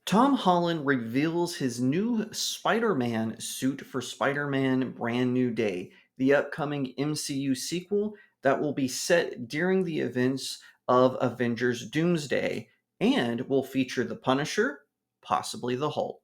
Tom Holland reveals his new Spider-Man suit for Spider-Man Brand New Day, the upcoming MCU sequel that will be set during the events of Avengers Doomsday and will feature the Punisher, possibly the Hulk.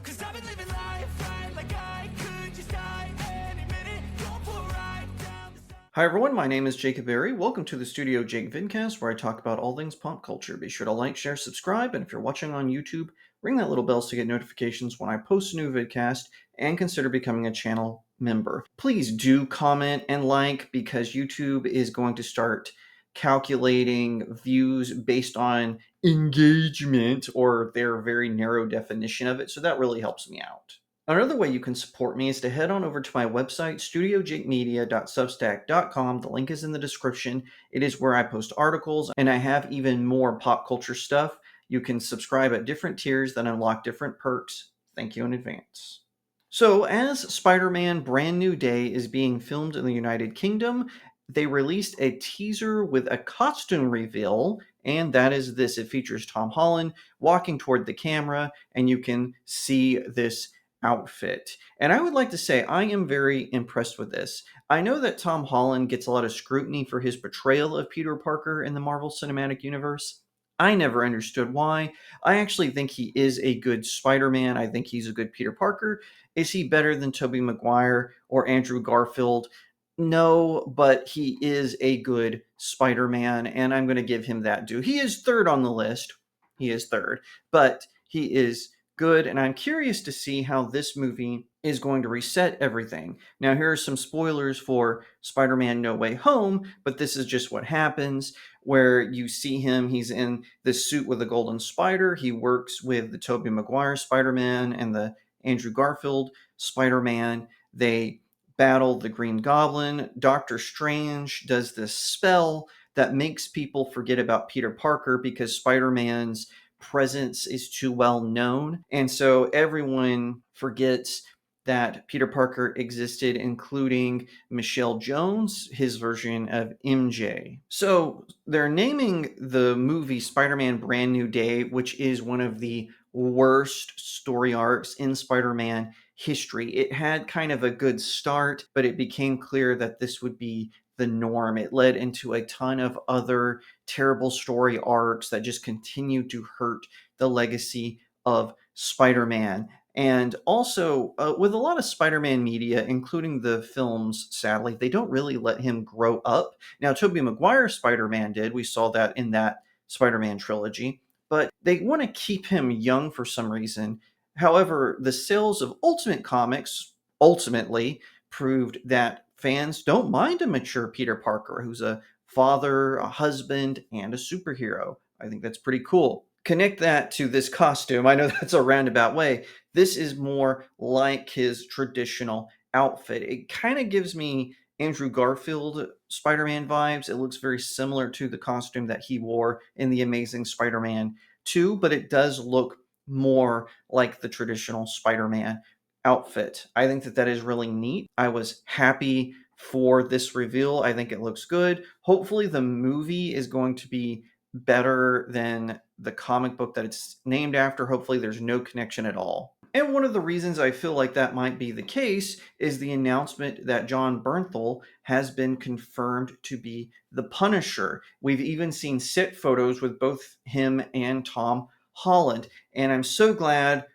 Cause I've been living life right like I could just die any minute. Going for a ride down the side. Hi everyone, my name is Jacob Berry. Welcome to the StudioJake vidcast where I talk about all things pop culture. Be sure to like, share, subscribe, and if you're watching on YouTube, ring that little bell to get notifications when I post a new vidcast and consider becoming a channel member. Please do comment and like because YouTube is going to start calculating views based on engagement or their very narrow definition of it, so that really helps me out. Another way you can support me is to head on over to my website, studiojakemedia.substack.com. The link is in the description. It is where I post articles, and I have even more pop culture stuff. You can subscribe at different tiers that unlock different perks. Thank you in advance. So, as Spider-Man Brand New Day is being filmed in the United Kingdom, they released a teaser with a costume reveal, and that is this. It features Tom Holland walking toward the camera, and you can see this outfit. And I would like to say I am very impressed with this. I know that Tom Holland gets a lot of scrutiny for his portrayal of Peter Parker in the Marvel Cinematic Universe. I never understood why. I actually think he is a good Spider-Man. I think he's a good Peter Parker. Is he better than Tobey Maguire or Andrew Garfield? No, but he is a good Spider-Man, and I'm going to give him that due. He is third on the list. He is third, but he is good, and I'm curious to see how this movie is going to reset everything. Now, here are some spoilers for Spider-Man No Way Home, but this is just what happens, where you see him, he's in this suit with a golden spider. He works with the Tobey Maguire Spider-Man and the Andrew Garfield Spider-Man. They battle the Green Goblin. Doctor Strange does this spell that makes people forget about Peter Parker because Spider-Man's presence is too well known. And so everyone forgets that Peter Parker existed, including Michelle Jones, his version of MJ. So they're naming the movie Spider-Man Brand New Day, which is one of the worst story arcs in Spider-Man history. It had kind of a good start, but it became clear that this would be the norm. It led into a ton of other terrible story arcs that just continue to hurt the legacy of Spider-Man. And also, with a lot of Spider-Man media, including the films, sadly, they don't really let him grow up. Now, Tobey Maguire's Spider-Man did. We saw that in that Spider-Man trilogy. But they want to keep him young for some reason. However, the sales of Ultimate Comics ultimately proved that fans don't mind a mature Peter Parker who's a father, a husband, and a superhero. I think that's pretty cool. Connect that to this costume. I know that's a roundabout way. This is more like his traditional outfit. It kind of gives me Andrew Garfield Spider-Man vibes. It looks very similar to the costume that he wore in The Amazing Spider-Man 2, but it does look more like the traditional Spider-Man outfit. I think that that is really neat. I was happy for this reveal. I think it looks good. Hopefully the movie is going to be better than the comic book that it's named after. Hopefully there's no connection at all. And one of the reasons I feel like that might be the case is the announcement that John Bernthal has been confirmed to be the Punisher. We've even seen set photos with both him and Tom Holland. And I'm so glad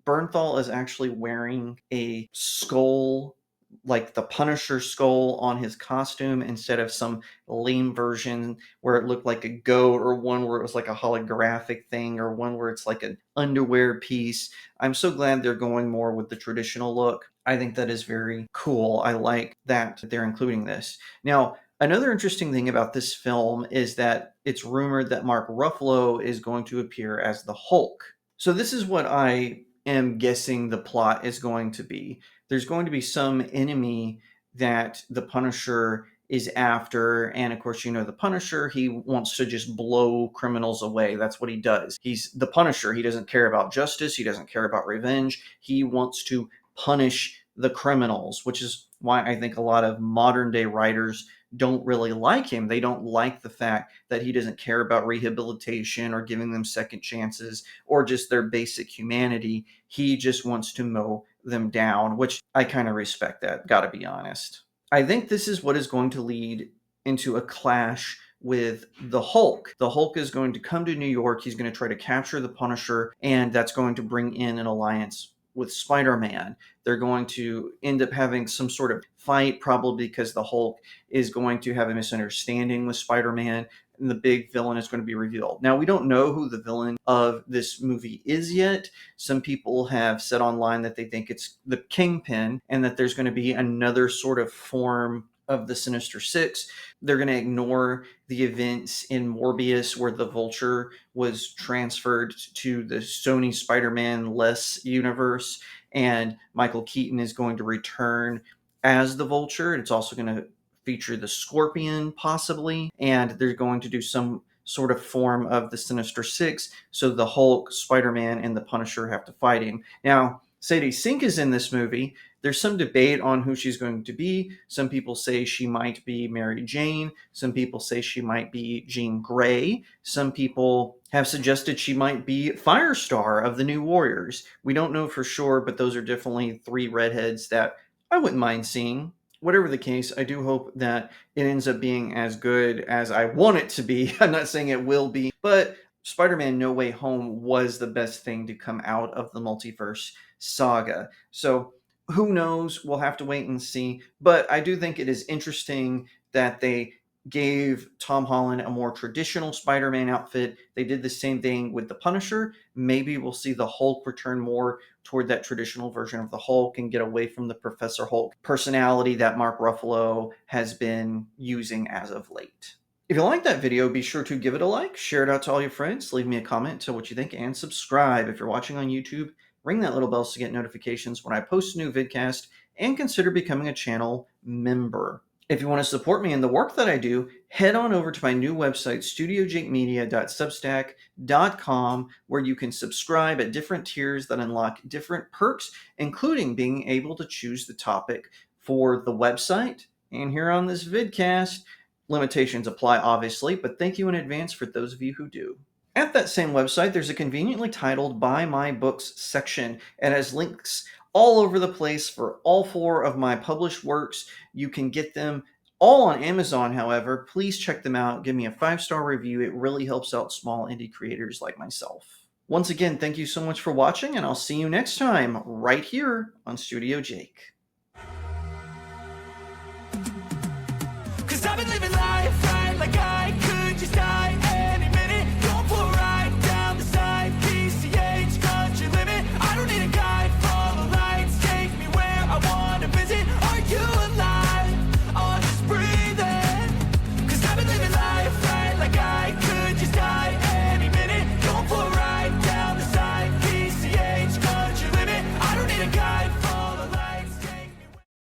Bernthal is actually wearing a skull, like the Punisher skull on his costume instead of some lame version where it looked like a goat, or one where it was like a holographic thing, or one where it's like an underwear piece. I'm so glad they're going more with the traditional look. I think that is very cool. I like that they're including this. Now, another interesting thing about this film is that it's rumored that Mark Ruffalo is going to appear as the Hulk. So this is what I am guessing the plot is going to be. There's going to be some enemy that the Punisher is after, and of course, you know, the Punisher, he wants to just blow criminals away. That's what he does. He's the Punisher. He doesn't care about justice. He doesn't care about revenge. He wants to punish the criminals, which is why I think a lot of modern day writers don't really like him. They don't like the fact that he doesn't care about rehabilitation or giving them second chances or just their basic humanity. He just wants to mow them down, which I kind of respect that, gotta be honest. I think this is what is going to lead into a clash with the Hulk. The Hulk is going to come to New York. He's going to try to capture the Punisher, and that's going to bring in an alliance with Spider-Man. They're going to end up having some sort of fight, probably because the Hulk is going to have a misunderstanding with Spider-Man, and the big villain is going to be revealed. Now, we don't know who the villain of this movie is yet. Some people have said online that they think it's the Kingpin, and that there's going to be another sort of form of the Sinister Six. They're going to ignore the events in Morbius where the Vulture was transferred to the Sony Spider-Man less universe, and Michael Keaton is going to return as the Vulture. It's also going to feature the Scorpion, possibly, and they're going to do some sort of form of the Sinister Six, so the Hulk, Spider-Man, and the Punisher have to fight him. Now, Sadie Sink is in this movie. There's some debate on who she's going to be. Some people say she might be Mary Jane. Some people say she might be Jean Grey. Some people have suggested she might be Firestar of the New Warriors. We don't know for sure, but those are definitely three redheads that I wouldn't mind seeing. Whatever the case, I do hope that it ends up being as good as I want it to be. I'm not saying it will be, but Spider-Man No Way Home was the best thing to come out of the multiverse saga. So who knows? We'll have to wait and see. But I do think it is interesting that they gave Tom Holland a more traditional Spider-Man outfit. They did the same thing with the Punisher. Maybe we'll see the Hulk return more toward that traditional version of the Hulk and get away from the Professor Hulk personality that Mark Ruffalo has been using as of late. If you like that video, be sure to give it a like, share it out to all your friends, leave me a comment, tell what you think, and subscribe. If you're watching on YouTube, ring that little bell to get notifications when I post a new vidcast, and consider becoming a channel member. If you want to support me in the work that I do, head on over to my new website, studiojakemedia.substack.com, where you can subscribe at different tiers that unlock different perks, including being able to choose the topic for the website and here on this vidcast. Limitations apply, obviously, but thank you in advance for those of you who do. At that same website, there's a conveniently titled Buy My Books section. It has links all over the place for all 4 of my published works. You can get them all on Amazon, however. Please check them out. Give me a 5-star review. It really helps out small indie creators like myself. Once again, thank you so much for watching, and I'll see you next time right here on Studio Jake. 'Cause I've been living life right like I